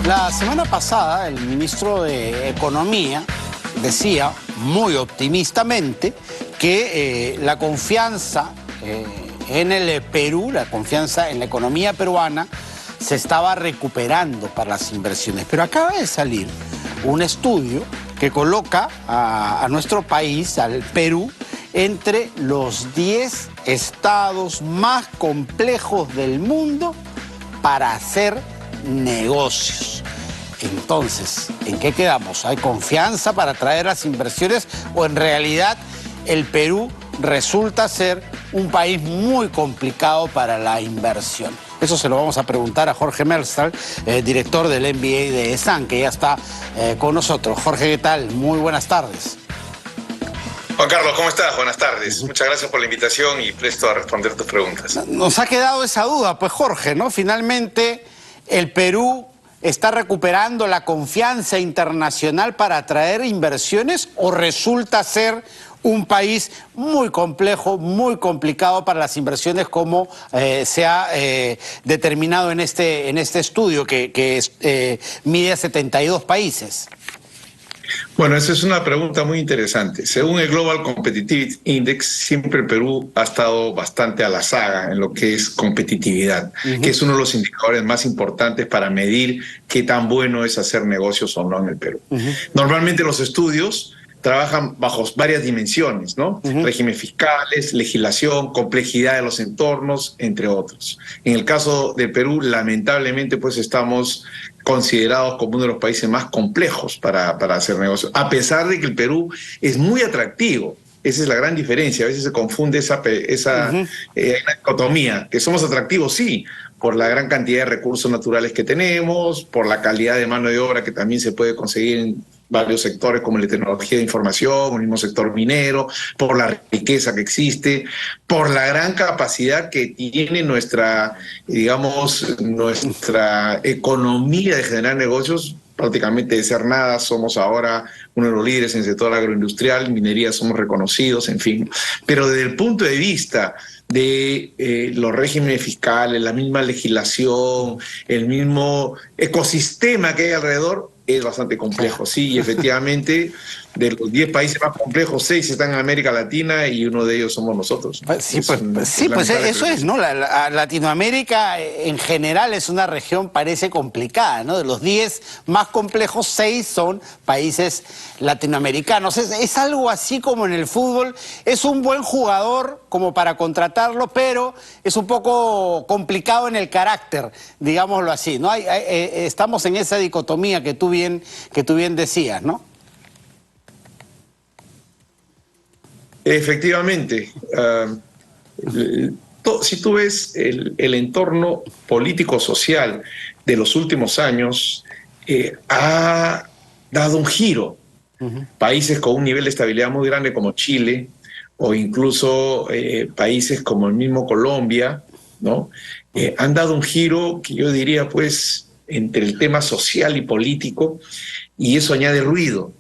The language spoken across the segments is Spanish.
La semana pasada el ministro de Economía decía muy optimistamente que la confianza en el Perú, la confianza en la economía peruana se estaba recuperando para las inversiones. Pero acaba de salir un estudio que coloca a nuestro país, al Perú, entre los 10 estados más complejos del mundo para hacer negocios. Entonces, ¿en qué quedamos? ¿Hay confianza para atraer las inversiones o en realidad el Perú resulta ser un país muy complicado para la inversión? Eso se lo vamos a preguntar a Jorge Melchtal, director del MBA de ESAN, que ya está con nosotros. Jorge, ¿qué tal? Muy buenas tardes. Juan Carlos, ¿cómo estás? Buenas tardes. Muchas gracias por la invitación y presto a responder tus preguntas. Nos ha quedado esa duda, pues Jorge, ¿no? Finalmente, el Perú está recuperando la confianza internacional para atraer inversiones o resulta ser un país muy complejo, muy complicado para las inversiones como se ha determinado en este estudio que mide a 72 países. Bueno, esa es una pregunta muy interesante. Según el Global Competitive Index, siempre el Perú ha estado bastante a la saga en lo que es competitividad, que es uno de los indicadores más importantes para medir qué tan bueno es hacer negocios o no en el Perú. Normalmente los estudios trabajan bajo varias dimensiones, ¿no? Regímenes fiscales, legislación, complejidad de los entornos, entre otros. En el caso del Perú, lamentablemente, pues estamos considerados como uno de los países más complejos para hacer negocios, a pesar de que el Perú es muy atractivo. Esa es la gran diferencia. A veces se confunde esa dicotomía, que somos atractivos, sí, por la gran cantidad de recursos naturales que tenemos, por la calidad de mano de obra que también se puede conseguir en varios sectores como la tecnología de información, el mismo sector minero, por la riqueza que existe, por la gran capacidad que tiene nuestra economía de generar negocios. Prácticamente de ser nada, somos ahora uno de los líderes en el sector agroindustrial, minería somos reconocidos, en fin. Pero desde el punto de vista de los regímenes fiscales, la misma legislación, el mismo ecosistema que hay alrededor, es bastante complejo, sí, y efectivamente, de los 10 países más complejos, 6 están en América Latina y uno de ellos somos nosotros. Sí, pues eso es, ¿no? Latinoamérica en general es una región, parece complicada, ¿no? De los 10 más complejos, 6 son países latinoamericanos. Es algo así como en el fútbol, es un buen jugador como para contratarlo, pero es un poco complicado en el carácter, digámoslo así, ¿no? Estamos en esa dicotomía que tú bien decías, ¿no? Efectivamente. Si tú ves el entorno político-social de los últimos años, ha dado un giro. Países con un nivel de estabilidad muy grande como Chile, o incluso países como el mismo Colombia, ¿no? Han dado un giro que yo diría, pues, entre el tema social y político, y eso añade ruido.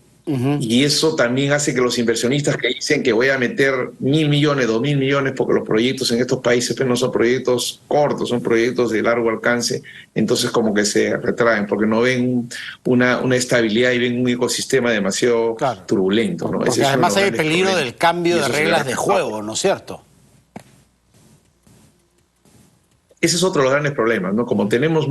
Y eso también hace que los inversionistas que dicen que voy a meter 1.000 millones, 2.000 millones, porque los proyectos en estos países pues, no son proyectos cortos, son proyectos de largo alcance, entonces como que se retraen, porque no ven una estabilidad y ven un ecosistema demasiado turbulento, ¿no? Porque además hay el peligro del cambio de reglas de juego, ¿no es cierto? Ese es otro de los grandes problemas, ¿no? Como tenemos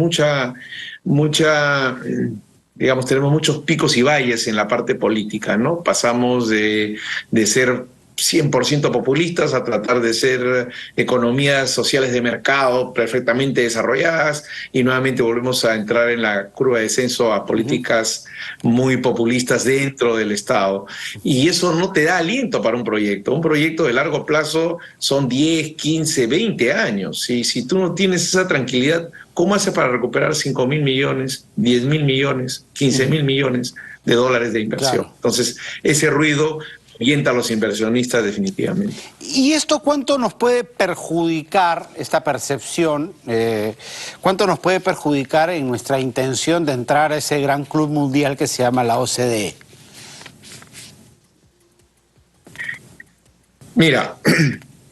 tenemos muchos picos y valles en la parte política, ¿no? Pasamos de ser 100% populistas a tratar de ser economías sociales de mercado perfectamente desarrolladas y nuevamente volvemos a entrar en la curva de descenso a políticas muy populistas dentro del Estado. Y eso no te da aliento para un proyecto. Un proyecto de largo plazo son 10, 15, 20 años. Y si tú no tienes esa tranquilidad, ¿cómo haces para recuperar 5.000 millones, 10.000 millones, 15.000 millones de dólares de inversión? Entonces, ese ruido orienta a los inversionistas definitivamente. ¿Y esto cuánto nos puede perjudicar, esta percepción, cuánto nos puede perjudicar en nuestra intención de entrar a ese gran club mundial que se llama la OCDE? Mira,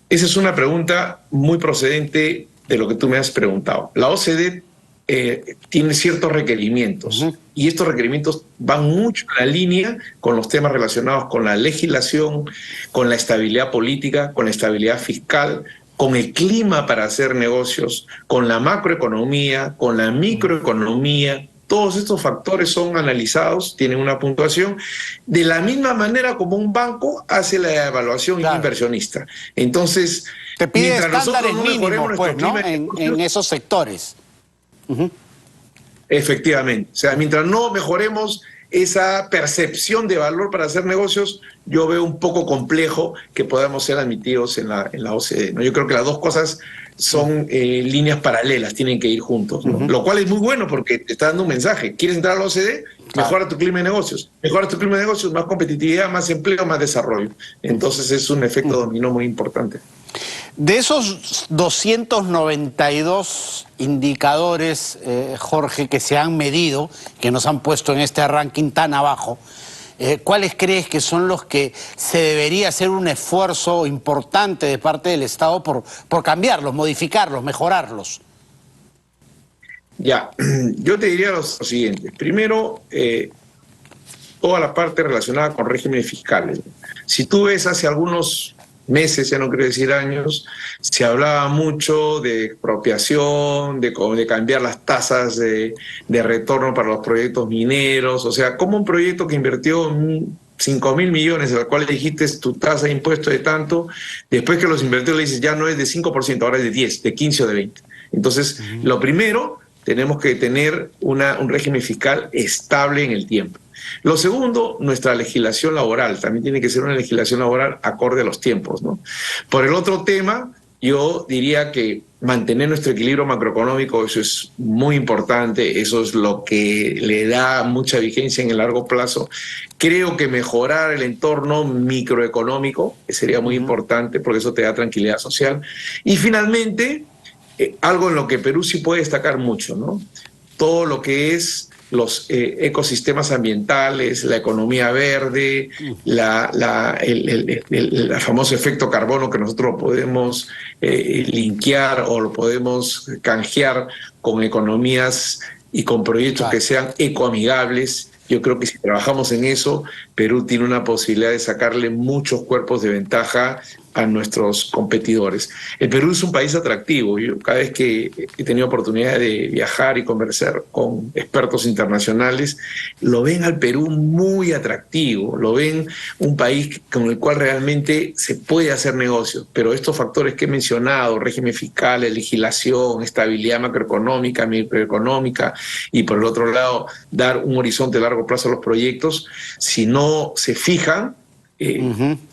esa es una pregunta muy procedente de lo que tú me has preguntado. La OCDE tiene ciertos requerimientos. Y estos requerimientos van mucho en la línea con los temas relacionados con la legislación, con la estabilidad política, con la estabilidad fiscal, con el clima para hacer negocios, con la macroeconomía, con la microeconomía. Todos estos factores son analizados, tienen una puntuación, de la misma manera como un banco hace la evaluación inversionista. Entonces, te pide estándares mínimos, pues, ¿no? En esos sectores. Efectivamente. O sea, mientras no mejoremos esa percepción de valor para hacer negocios, yo veo un poco complejo que podamos ser admitidos en la OCDE, ¿no? Yo creo que las dos cosas son líneas paralelas, tienen que ir juntos, ¿no? Lo cual es muy bueno porque te está dando un mensaje. ¿Quieres entrar a la OCDE? Mejora tu clima de negocios. Mejora tu clima de negocios, más competitividad, más empleo, más desarrollo. Entonces es un efecto dominó muy importante. De esos 292 indicadores, Jorge, que se han medido, que nos han puesto en este ranking tan abajo, ¿cuáles crees que son los que se debería hacer un esfuerzo importante de parte del Estado por cambiarlos, modificarlos, mejorarlos? Ya, yo te diría lo siguiente. Primero, toda la parte relacionada con regímenes fiscales. Si tú ves hace algunos meses, ya no quiero decir años, se hablaba mucho de expropiación, de cambiar las tasas de retorno para los proyectos mineros, o sea, como un proyecto que invirtió 5.000 millones, al cual le dijiste tu tasa de impuesto de tanto, después que los invirtió le dices ya no es de 5%, ahora es de 10, de 15 o de 20. Entonces, lo primero, tenemos que tener un régimen fiscal estable en el tiempo. Lo segundo, nuestra legislación laboral. También tiene que ser una legislación laboral acorde a los tiempos, ¿no? Por el otro tema, yo diría que mantener nuestro equilibrio macroeconómico, eso es muy importante, eso es lo que le da mucha vigencia en el largo plazo. Creo que mejorar el entorno microeconómico sería muy importante porque eso te da tranquilidad social. Y finalmente, algo en lo que Perú sí puede destacar mucho, ¿no? Todo lo que es los ecosistemas ambientales, la economía verde, el famoso efecto carbono que nosotros podemos linkear o lo podemos canjear con economías y con proyectos que sean ecoamigables. Yo creo que si trabajamos en eso, Perú tiene una posibilidad de sacarle muchos cuerpos de ventaja a nuestros competidores. El Perú es un país atractivo. Yo cada vez que he tenido oportunidad de viajar y conversar con expertos internacionales, lo ven al Perú muy atractivo, lo ven un país con el cual realmente se puede hacer negocios, pero estos factores que he mencionado, régimen fiscal, legislación, estabilidad macroeconómica, microeconómica, y por el otro lado, dar un horizonte a largo plazo a los proyectos, si no se fijan,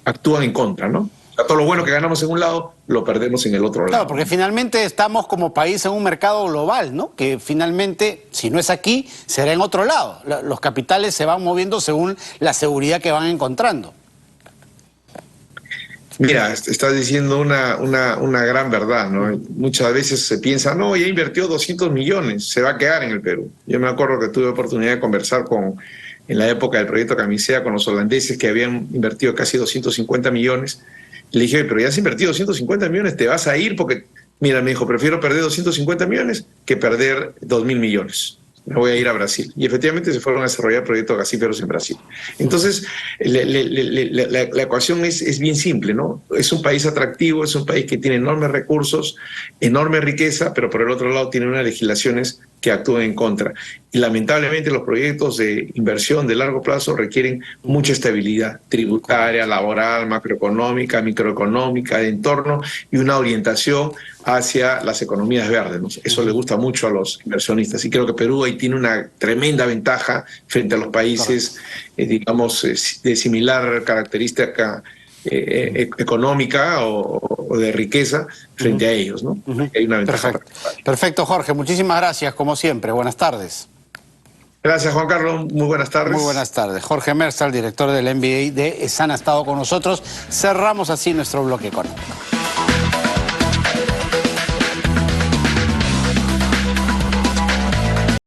actúan en contra, ¿no? O sea, todo lo bueno que ganamos en un lado, lo perdemos en el otro lado. Claro, porque finalmente estamos como país en un mercado global, ¿no? Que finalmente, si no es aquí, será en otro lado. Los capitales se van moviendo según la seguridad que van encontrando. Mira, estás diciendo una gran verdad, ¿no? Muchas veces se piensa, no, ya invirtió 200 millones, se va a quedar en el Perú. Yo me acuerdo que tuve oportunidad de conversar en la época del proyecto Camisea con los holandeses que habían invertido casi 250 millones. Le dije, pero ya has invertido 250 millones, te vas a ir porque, mira, me dijo, prefiero perder 250 millones que perder 2.000 millones. Me voy a ir a Brasil. Y efectivamente se fueron a desarrollar proyectos gasíferos en Brasil. Entonces, la ecuación es bien simple, ¿no? Es un país atractivo, es un país que tiene enormes recursos, enorme riqueza, pero por el otro lado tiene unas legislaciones que actúan en contra. Y lamentablemente los proyectos de inversión de largo plazo requieren mucha estabilidad tributaria, laboral, macroeconómica, microeconómica, de entorno y una orientación hacia las economías verdes, ¿no? Eso le gusta mucho a los inversionistas y creo que Perú ahí tiene una tremenda ventaja frente a los países, digamos, de similar característica económica o de riqueza frente a ellos, ¿no? Hay una ventaja. Perfecto, Jorge. Muchísimas gracias, como siempre. Buenas tardes. Gracias, Juan Carlos. Muy buenas tardes. Muy buenas tardes. Jorge Merzal, director del MBA de ESAN, ha estado con nosotros. Cerramos así nuestro bloque económico.